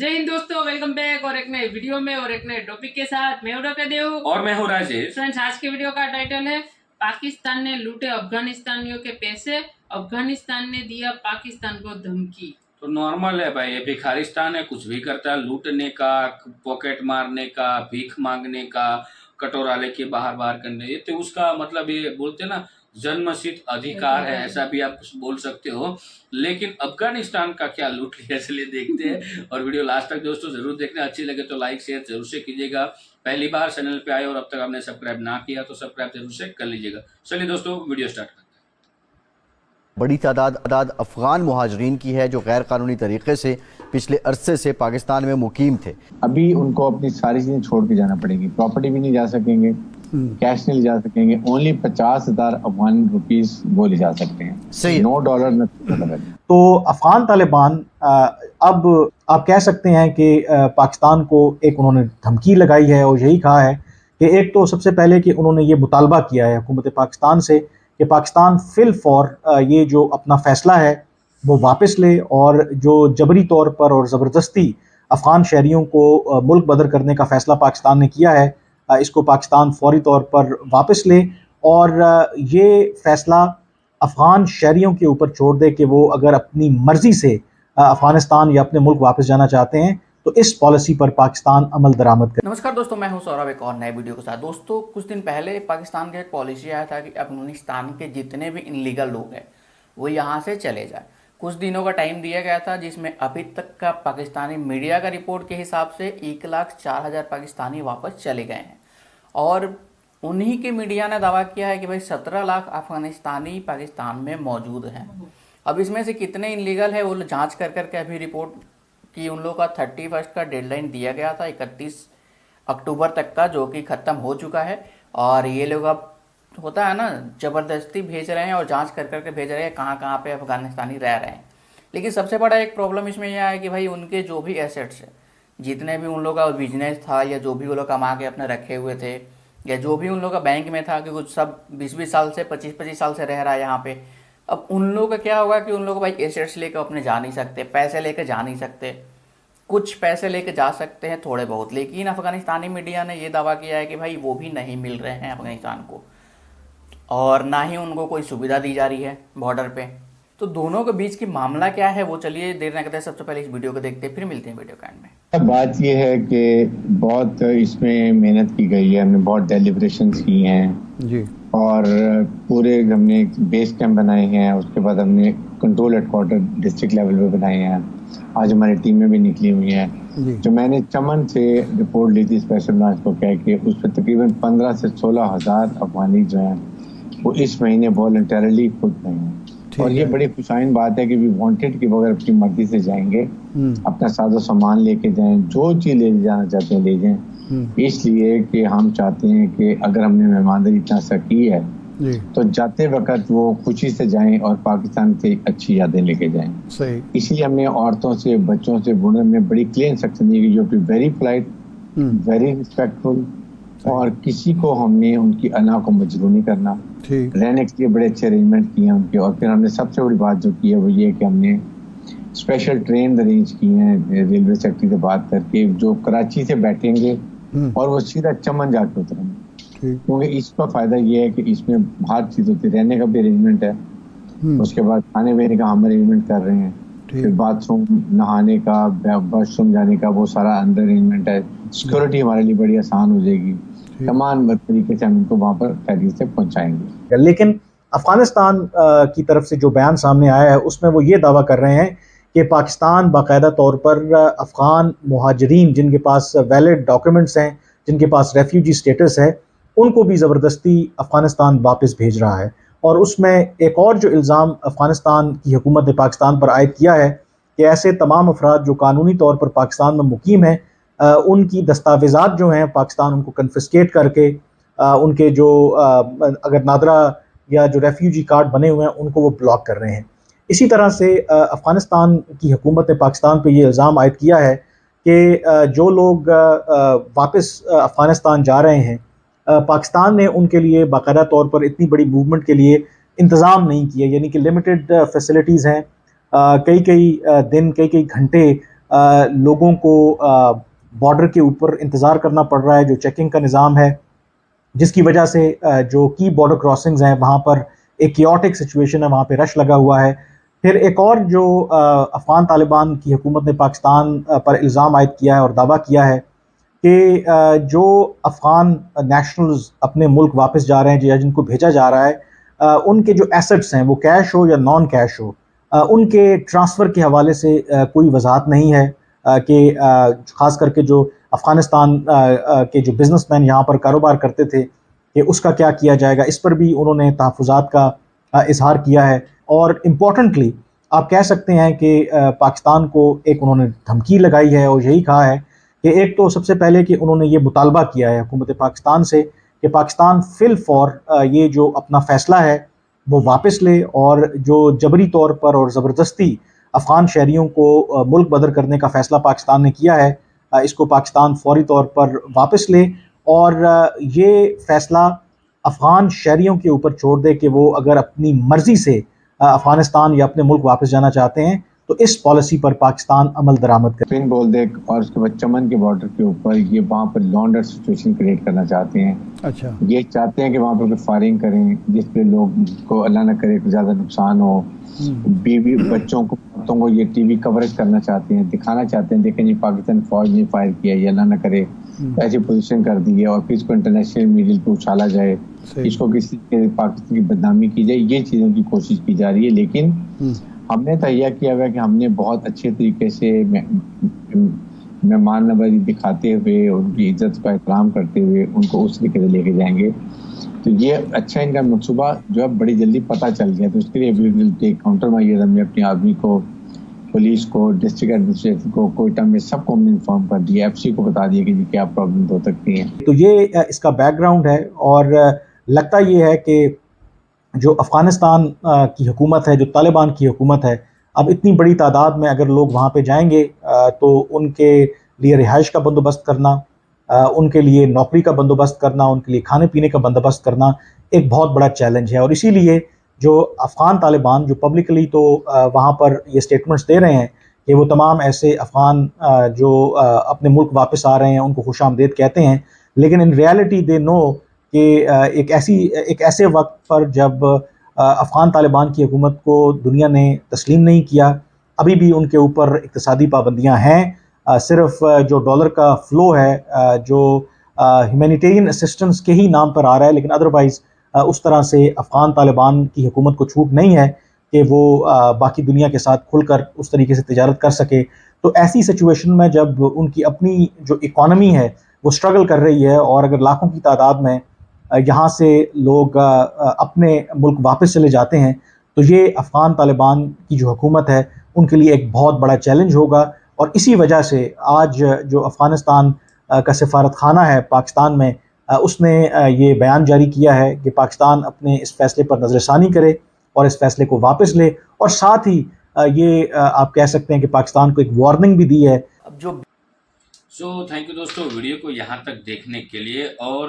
जय हिंद दोस्तों, welcome back और एक नए वीडियो में और एक नए टॉपिक के साथ। मैं हूं डॉक्टर देव और मैं हूं राजेश। फ्रेंड्स, आज के वीडियो का टाइटल है पाकिस्तान ने लूटे अफगानिस्तानियों के पैसे, अफगानिस्तान ने दिया पाकिस्तान को धमकी। तो नॉर्मल है भाई, ये भिखारिस्तान है, कुछ भी करता है, लूटने का, पॉकेट मारने का, भीख मांगने का, कटोरा लेके बाहर बाहर करने, ये तो उसका मतलब ये बोलते ना जन्मसिद्ध अधिकार है, ऐसा भी आप बोल सकते हो। लेकिन अफगानिस्तान का क्या लूट लिया, इसलिए देखते हैं और वीडियो लास्ट तक दोस्तों जरूर देखना। अच्छी लगे तो लाइक शेयर जरूर से कीजिएगा। पहली बार चैनल पे आए और अब तक आपने सब्सक्राइब ना किया तो सब्सक्राइब जरूर से कर लीजिएगा। चलिए दोस्तों, वीडियो स्टार्ट करते हैं। बड़ी तादाद अफ़गान मुहाजिरीन की है जो गैर कानूनी तरीके से पिछले अरसे से पाकिस्तान में मुकीम थे। अभी उनको अपनी सारी चीजें छोड़ के जाना पड़ेगी, प्रॉपर्टी भी नहीं जा सकेंगे, कैश नहीं ले जा सकेंगे, ओनली 50,000 अफगान रुपीस वो ले जा सकते हैं, सही, $9 न। तो अफगान तालिबान अब आप कह सकते हैं कि पाकिस्तान को एक उन्होंने धमकी लगाई है और यही कहा है कि एक तो सबसे पहले कि उन्होंने ये मुतालबा किया है हुकूमत पाकिस्तान से कि पाकिस्तान फिल फॉर ये जो अपना फैसला है वो वापस ले और जो जबरी तौर पर और ज़बरदस्ती अफ़गान शहरियों को मुल्क बदर करने का फ़ैसला पाकिस्तान ने किया है, इसको पाकिस्तान फौरी तौर पर वापस ले और ये फ़ैसला अफ़गान शहरियों के ऊपर छोड़ दे कि वो अगर अपनी मर्ज़ी से अफ़गानिस्तान या अपने मुल्क वापस जाना चाहते हैं तो इस पॉलिसी पर पाकिस्तान अमल दरामद करे। नमस्कार दोस्तों, मैं हूं सौरभ एक और नए वीडियो के साथ। दोस्तों, कुछ दिन पहले पाकिस्तान का एक पॉलिसी आया था कि अफगानिस्तान के जितने भी इनलीगल लोग हैं वो यहाँ से चले जाए। कुछ दिनों का टाइम दिया गया था, जिसमें अभी तक का पाकिस्तानी मीडिया का रिपोर्ट के हिसाब से 1,04,000 पाकिस्तानी वापस चले गए हैं और उन्हीं के मीडिया ने दावा किया है कि भाई 17 लाख अफगानिस्तानी पाकिस्तान में मौजूद हैं। अब इसमें से कितने इनलीगल है वो जांच कर करके अभी रिपोर्ट कि उन लोगों का 31 का डेडलाइन दिया गया था, 31 अक्टूबर तक का, जो कि ख़त्म हो चुका है। और ये लोग अब होता है ना, ज़बरदस्ती भेज रहे हैं और जांच कर करके भेज रहे हैं कहाँ कहाँ पे अफगानिस्तानी रह रहे हैं। लेकिन सबसे बड़ा एक प्रॉब्लम इसमें यह है कि भाई उनके जो भी एसेट्स है, जितने भी उन लोगों का बिजनेस था या जो भी वो लोग कमा के अपने रखे हुए थे या जो भी उन लोगों का बैंक में था, कि कुछ सब 20-20 साल से 25-25 साल से रह रहा है यहाँ पे। अब उन लोगों का क्या होगा कि उन लोगों को भाई एसेट्स लेकर अपने जा नहीं सकते, पैसे लेकर जा नहीं सकते। कुछ पैसे लेकर जा सकते हैं थोड़े बहुत, लेकिन अफगानिस्तानी मीडिया ने ये दावा किया है कि भाई वो भी नहीं मिल रहे हैं अफगानिस्तान को और ना ही उनको कोई सुविधा दी जा रही है बॉर्डर पे। तो दोनों के बीच की मामला क्या है वो चलिए देर न करते हैं, सबसे पहले इस वीडियो को देखते हैं, फिर मिलते हैं वीडियो के एंड में। बात यह है कि बहुत इसमें मेहनत की गई है, हमने बहुत डेलिब्रेशंस की हैं जी, और पूरे हमने बेस कैंप बनाए हैं, उसके बाद हमने कंट्रोल हेडक्वार्टर डिस्ट्रिक्ट लेवल पे बनाए हैं। आज हमारी टीमें भी निकली हुई हैं। जो मैंने चमन से रिपोर्ट ली थी स्पेशल ब्रांच को कह के, उस पर तकरीबन 15 से 16,000 अफगानी जो हैं वो इस महीने वॉलंटरली खुद गए हैं। और ये बड़ी खुशाइन बात है कि वी वांटेड कि वो अगर अपनी मर्जी से जाएंगे, अपना साजो सामान लेके जाएं, जो चीज ले जाना चाहते हैं ले जाएं। इसलिए कि हम चाहते हैं कि अगर हमने मेहमानदारी इतना सा की है तो जाते वक्त वो खुशी से जाएं और पाकिस्तान से अच्छी यादें लेके जाएं। सही, इसलिए हमने औरतों से, बच्चों से, बूढ़ों में बड़ी क्लियर इंस्ट्रक्शन दी कि जो कि वेरी पोलाइट, वेरी रिस्पेक्टफुल, और किसी को हमने उनकी अना को मजबूर नहीं करना। रहने के लिए बड़े अच्छे अरेंजमेंट किए हैं उनके। और फिर हमने सबसे बड़ी बात जो की है वो ये कि हमने स्पेशल ट्रेन अरेंज की हैं रेलवे सेक्रेटरी से बात करके, जो कराची से बैठेंगे और वो सीधा चमन जाके उतरेंगे। क्योंकि इसका फायदा ये है कि इसमें हर चीज होती है, रहने का भी अरेंजमेंट है, उसके बाद खाने पीने का हम अरेंजमेंट कर रहे हैं, फिर बाथरूम, नहाने का, वॉशरूम जाने का, वो सारा अंदर अरेंजमेंट है। सिक्योरिटी हमारे लिए बड़ी आसान हो जाएगी, तमाम तरीके से हम इनको वहाँ पर खैरियत से पहुँचाएंगे। लेकिन अफगानिस्तान की तरफ से जो बयान सामने आया है उसमें वो ये दावा कर रहे हैं कि पाकिस्तान बाकायदा तौर पर अफ़गान मुहाजिरीन जिनके पास वैलिड डॉक्यूमेंट्स हैं, जिनके पास रेफ्यूजी स्टेटस है, उनको भी ज़बरदस्ती अफ़गानिस्तान वापस भेज रहा है। और उसमें एक और जो इल्ज़ाम अफ़गानिस्तान की हुकूमत ने पाकिस्तान पर आयद किया है कि ऐसे तमाम अफराद जो कानूनी तौर पर पाकिस्तान में मुकीम हैं, उनकी दस्तावेज़ात जो हैं पाकिस्तान उनको कन्फिस्केट करके उनके जो अगर नादरा या जो रेफ्यूजी कार्ड बने हुए हैं उनको वो ब्लॉक कर रहे हैं। इसी तरह से अफ़गानिस्तान की हुकूमत ने पाकिस्तान पे ये इल्ज़ाम आयद किया है कि जो लोग वापस अफ़गानिस्तान जा रहे हैं, पाकिस्तान ने उनके लिए बाकायदा तौर पर इतनी बड़ी मूवमेंट के लिए इंतज़ाम नहीं किया, यानी कि लिमिटेड फैसिलिटीज़ हैं, कई दिन, कई घंटे लोगों को बॉर्डर के ऊपर इंतज़ार करना पड़ रहा है, जो चेकिंग का निज़ाम है, जिसकी वजह से जो की बॉर्डर क्रॉसिंग्स हैं वहाँ पर एक कियोटिक सिचुएशन है, वहाँ पे रश लगा हुआ है। फिर एक और जो अफ़गान तालिबान की हुकूमत ने पाकिस्तान पर इल्ज़ाम आयद किया है और दावा किया है कि जो अफ़गान नेशनल्स अपने मुल्क वापस जा रहे हैं या जिनको भेजा जा रहा है, उनके जो एसेट्स हैं वो कैश हो या नॉन कैश हो, उनके ट्रांसफ़र के हवाले से कोई वजाहत नहीं है कि ख़ास करके जो अफ़गानिस्तान के जो बिज़नेसमैन यहाँ पर कारोबार करते थे कि उसका क्या किया जाएगा, इस पर भी उन्होंने तहफ़्फ़ुज़ात का इज़हार किया है। और इम्पॉर्टेंटली आप कह सकते हैं कि पाकिस्तान को एक उन्होंने धमकी लगाई है और यही कहा है कि एक तो सबसे पहले कि उन्होंने ये मुतालबा किया है हुकूमत पाकिस्तान से कि पाकिस्तान फिल फॉर ये जो अपना फ़ैसला है वो वापस ले, और जो जबरी तौर पर और ज़बरदस्ती अफ़गान शहरियों को मुल्क बदर करने का फ़ैसला पाकिस्तान ने किया है, इसको पाकिस्तान फ़ौरी तौर पर वापस ले और ये फ़ैसला अफ़गान शहरियों के ऊपर छोड़ दे कि वो अगर अपनी मर्ज़ी से अफ़गानिस्तान या अपने मुल्क वापस जाना चाहते हैं तो इस पॉलिसी पर पाकिस्तान अमल दरामद करे। फिन बोलदेक और उसके बाद चमन के बॉर्डर के ऊपर ये वहाँ पर लॉन्डर सिचुएशन क्रिएट करना चाहते हैं। अच्छा, ये चाहते हैं कि वहाँ पर फायरिंग करें जिसपे लोग को अल्लाह न करे ज़्यादा नुकसान हो। बीवी बच्चों को औरतों को ये टीवी कवरेज करना चाहते हैं, दिखाना चाहते हैं देखें जी पाकिस्तान फौज ने फायर किया, ये अल्लाह न करे ऐसी पोजीशन कर दी है और फिर इसको इंटरनेशनल मीडिया पे उछाला जाए, इसको किसी के पाकिस्तान की बदनामी की जाए, ये चीज़ों की कोशिश की जा रही है। लेकिन हमने तैया किया हुआ है कि हमने बहुत अच्छे तरीके से मेहमान नवाजी दिखाते हुए उनकी इज्जत का एहतराम करते हुए उनको उस तरीके से लेके जाएंगे। तो ये अच्छा इनका मनसूबा जो है बड़ी जल्दी पता चल गया, तो उसके लिए we will take counter measures. हमने अपने आदमी को, पुलिस को, डिस्ट्रिक्ट एडमिनिस्ट्रेशन को, कोयटा में सबको हमने इन्फॉर्म कर दिया, FC को बता दिया कि जी क्या प्रॉब्लम हो सकती है। तो ये इसका बैकग्राउंड है और लगता ये है कि जो अफ़गानिस्तान की हुकूमत है, जो तालिबान की हुकूमत है, अब इतनी बड़ी तादाद में अगर लोग वहाँ पे जाएंगे तो उनके लिए रिहाइश का बंदोबस्त करना, उनके लिए नौकरी का बंदोबस्त करना, उनके लिए खाने पीने का बंदोबस्त करना एक बहुत बड़ा चैलेंज है। और इसीलिए जो अफ़गान तालिबान जो पब्लिकली तो वहाँ पर ये स्टेटमेंट्स दे रहे हैं कि वो तमाम ऐसे अफ़गान जो अपने मुल्क वापस आ रहे हैं उनको खुशामदीद कहते हैं, लेकिन इन रियलिटी दे नो कि एक ऐसे वक्त पर जब अफ़गान तालिबान की हुकूमत को दुनिया ने तस्लीम नहीं किया, अभी भी उनके ऊपर इक़्तिसादी पाबंदियाँ हैं। सिर्फ जो डॉलर का फ़्लो है जो ह्यूमैनिटेरियन असिस्टेंस के ही नाम पर आ रहा है, लेकिन अदरवाइज़ उस तरह से अफ़गान तालिबान की हुकूमत को छूट नहीं है कि वो बाकी दुनिया के साथ खुलकर उस तरीके से तिजारत कर सके। तो ऐसी सिचुएशन में जब उनकी अपनी जो इकॉनमी है वो स्ट्रगल कर रही है और अगर लाखों की तादाद में यहाँ से लोग अपने मुल्क वापस चले जाते हैं तो ये अफ़गान तालिबान की जो हुकूमत है उनके लिए एक बहुत बड़ा चैलेंज होगा। और इसी वजह से आज जो अफ़गानिस्तान का सफारत खाना है पाकिस्तान में, उसने ये बयान जारी किया है कि पाकिस्तान अपने इस फैसले पर नज़रसानी करे और इस फैसले को वापस ले, और साथ ही ये आप कह सकते हैं कि पाकिस्तान को एक वार्निंग भी दी है। अब जो थैंक यू दोस्तों वीडियो को यहाँ तक देखने के लिए। और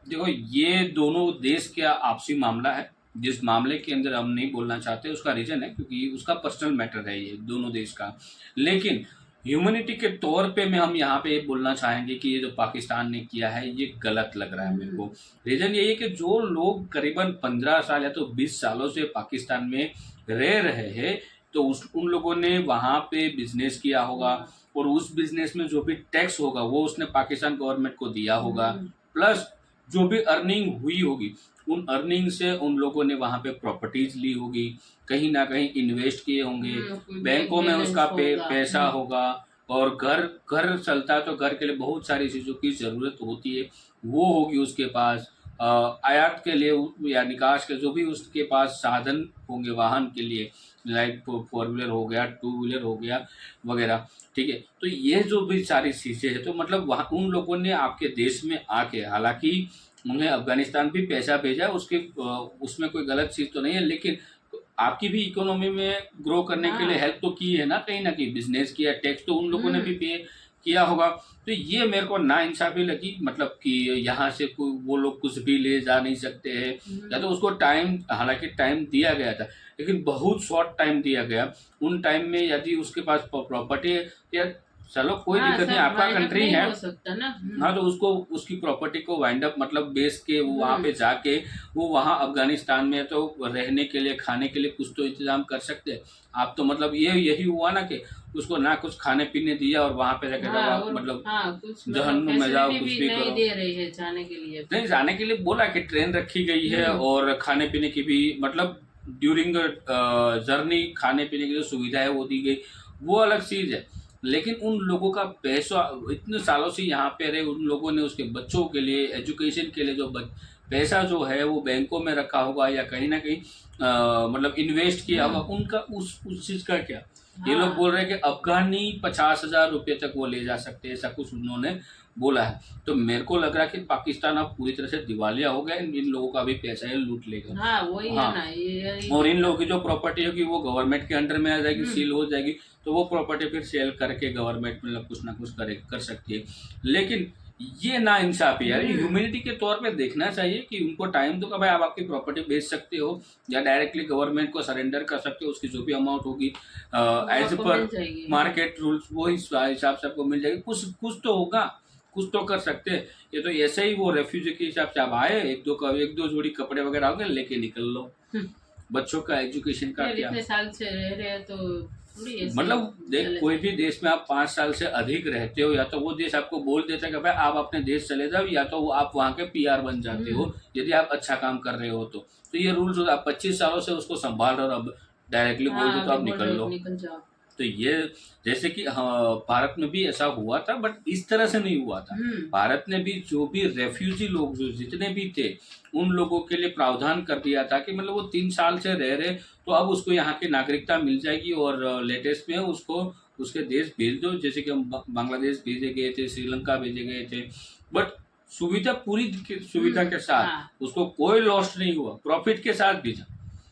देखो ये दोनों देश का आपसी मामला है, जिस मामले के अंदर हम नहीं बोलना चाहते उसका रीज़न है क्योंकि उसका पर्सनल मैटर है ये दोनों देश का। लेकिन ह्यूमैनिटी के तौर पे में हम यहाँ पे ये बोलना चाहेंगे कि ये जो पाकिस्तान ने किया है ये गलत लग रहा है मेरे को। रीज़न यही है कि जो लोग करीबन 15 साल या तो 20 सालों से पाकिस्तान में रह रहे हैं तो उन लोगों ने वहाँ पे बिजनेस किया होगा और उस बिजनेस में जो भी टैक्स होगा वो उसने पाकिस्तान गवर्नमेंट को दिया होगा, प्लस जो भी अर्निंग हुई होगी उन अर्निंग से उन लोगों ने वहाँ पे प्रॉपर्टीज ली होगी, कहीं ना कहीं इन्वेस्ट किए होंगे, बैंकों में उसका पैसा होगा और घर चलता है तो घर के लिए बहुत सारी चीज़ों की ज़रूरत होती है वो होगी उसके पास। आयात के लिए या निकास के जो भी उसके पास साधन होंगे वाहन के लिए, लाइक 4 व्हीलर हो गया, 2 व्हीलर हो गया वगैरह, ठीक है। तो ये जो भी सारी चीज़ें हैं तो मतलब वहाँ उन लोगों ने आपके देश में आके, हालांकि उन्हें अफगानिस्तान भी पैसा भेजा उसके उसमें कोई गलत चीज़ तो नहीं है, लेकिन आपकी भी इकोनॉमी में ग्रो करने के लिए हेल्प तो की है ना, कहीं ना कहीं बिजनेस किया, टैक्स तो उन लोगों ने भी पे किया होगा। तो ये मेरे को नाइंसाफ़ी लगी, मतलब कि यहाँ से कोई वो लोग कुछ भी ले जा नहीं सकते हैं, या तो उसको टाइम, हालांकि टाइम दिया गया था लेकिन बहुत शॉर्ट टाइम दिया गया। उन टाइम में यदि उसके पास प्रॉपर्टी है या चलो कोई हाँ, दिक्कत नहीं, सब आपका wind up कंट्री नहीं है। हो सकता ना। हाँ, तो उसको उसकी प्रॉपर्टी को वाइंड अप मतलब बेच के वो वहाँ पे जाके वो वहाँ अफगानिस्तान में तो रहने के लिए खाने के लिए कुछ तो इंतजाम कर सकते हैं। आप तो मतलब यही हुआ ना कि उसको ना कुछ खाने पीने दिया और वहाँ पे जाके हाँ, आप और मतलब हाँ, कुछ जहन्नुम में जाओ, कुछ फैसिलिटी भी नहीं करो। दे रही है जाने के लिए। नहीं, जाने के लिए बोला कि ट्रेन रखी गई है और खाने पीने की भी मतलब ड्यूरिंग जर्नी खाने पीने की जो सुविधा है वो दी गई, वो अलग चीज है। लेकिन उन लोगों का पैसा इतने सालों से यहाँ पे रहे, उन लोगों ने उसके बच्चों के लिए एजुकेशन के लिए जो पैसा जो है वो बैंकों में रखा होगा या कहीं ना कहीं मतलब इन्वेस्ट किया होगा, उनका उस चीज का क्या। ये लोग बोल रहे हैं कि अफगानी 50,000 रुपये तक वो ले जा सकते हैं, ऐसा कुछ उन्होंने बोला है। तो मेरे को लग रहा है कि पाकिस्तान अब पूरी तरह से दिवालिया हो गया, इन लोगों का भी पैसा है लूट लेगा। हाँ, वही हाँ, है ना ये और इन लोगों की जो प्रॉपर्टी होगी वो गवर्नमेंट के अंडर में आ जाएगी, सील हो जाएगी, तो वो प्रॉपर्टी फिर सेल करके गवर्नमेंट मतलब कुछ ना कुछ कर सकती है। लेकिन ये ना इंसाफी यार, ह्यूमैनिटी के तौर पे देखना चाहिए कि उनको टाइम दो कि भाई आप आपकी प्रॉपर्टी बेच सकते हो या डायरेक्टली गवर्नमेंट को सरेंडर कर सकते हो, उसकी जो भी अमाउंट होगी एज पर मार्केट रूल्स वो हिसाब से आपको मिल जाएगी। कुछ तो होगा, कुछ तो कर सकते हैं। ये तो ऐसे ही वो रेफ्यूजी के हिसाब से आप आए, एक दो जोड़ी कपड़े वगैरह होंगे लेके निकल लो। बच्चों का एजुकेशन का क्या, इतने साल से रह रहे हैं तो थोड़ी ऐसे मतलब देख कोई भी देश में आप 5 साल से अधिक रहते हो या तो वो देश आपको बोल देता है कि भाई आप अपने देश चले जाओ, या तो वो आप वहाँ के पीआर बन जाते हो यदि आप अच्छा काम कर रहे हो। तो ये रूल्स होता है। आप 25 सालों से उसको संभाल रहे हो, अब डायरेक्टली बोल दो तो आप निकल जाओ। तो ये जैसे कि हाँ, भारत में भी ऐसा हुआ था बट इस तरह से नहीं हुआ था। भारत ने भी जो भी रेफ्यूजी लोग जो जितने भी थे उन लोगों के लिए प्रावधान कर दिया था कि मतलब वो 3 साल से रह रहे तो अब उसको यहाँ की नागरिकता मिल जाएगी और लेटेस्ट में उसको उसके देश भेज दो। जैसे कि हम बांग्लादेश भेजे गए थे, श्रीलंका भेजे गए थे, बट सुविधा पूरी सुविधा के साथ, उसको कोई लॉस नहीं हुआ, प्रॉफिट के साथ भेजा।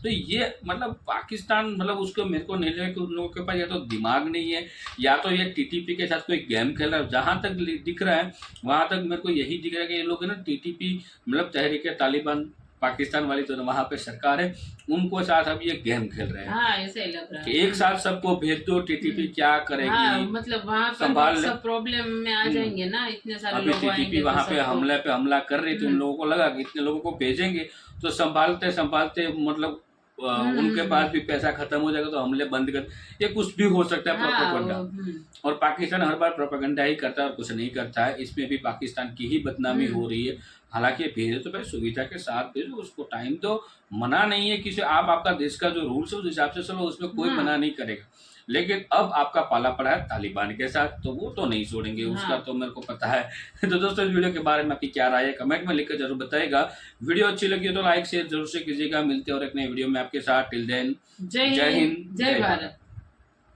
तो ये मतलब पाकिस्तान मतलब उसको मेरे को नहीं लगा कि उन लोगों के पास या तो दिमाग नहीं है या तो ये टीटीपी के साथ कोई गेम खेल रहा है। जहां तक दिख रहा है वहां तक मेरे को यही दिख रहा है कि ये लोग है ना टीटीपी मतलब तहरीक तालिबान पाकिस्तान वाली जो वहां पे सरकार है उनको साथ अब ये गेम खेल रहे हैं। हाँ, ऐसे ही लग रहा है। एक साथ सबको भेज दो, टीटीपी क्या करेगी। हाँ, मतलब वहाँ पर सब प्रॉब्लम में आ जाएंगे ना, इतने सारे लोग आएंगे। टीटीपी वहां पे हमला कर रही थी, उन लोगों को लगा कि इतने लोगों को भेजेंगे तो संभालते मतलब उनके पास भी पैसा खत्म हो जाएगा तो हमले बंद कर, ये कुछ भी हो सकता है प्रोपेगेंडा। और पाकिस्तान हर बार प्रोपेगेंडा ही करता है और कुछ नहीं करता है। इसमें भी पाकिस्तान की ही बदनामी हो रही है। हालांकि भेजो तो भाई सुविधा के साथ भेजो, उसको टाइम दो, मना नहीं है किसी, आप आपका देश का जो रूल्स है उस हिसाब से चलो, उसमें कोई मना नहीं करेगा। लेकिन अब आपका पाला पड़ा है तालिबान के साथ, तो वो तो नहीं छोड़ेंगे, उसका तो मेरे को पता है। तो दोस्तों इस वीडियो के बारे में आपकी क्या राय है कमेंट में लिखकर जरूर बताइएगा। वीडियो अच्छी लगी हो तो लाइक शेयर जरूर से कीजिएगा। मिलते हैं और एक नई वीडियो में आपके साथ। टिल देन जय हिंद जय भारत।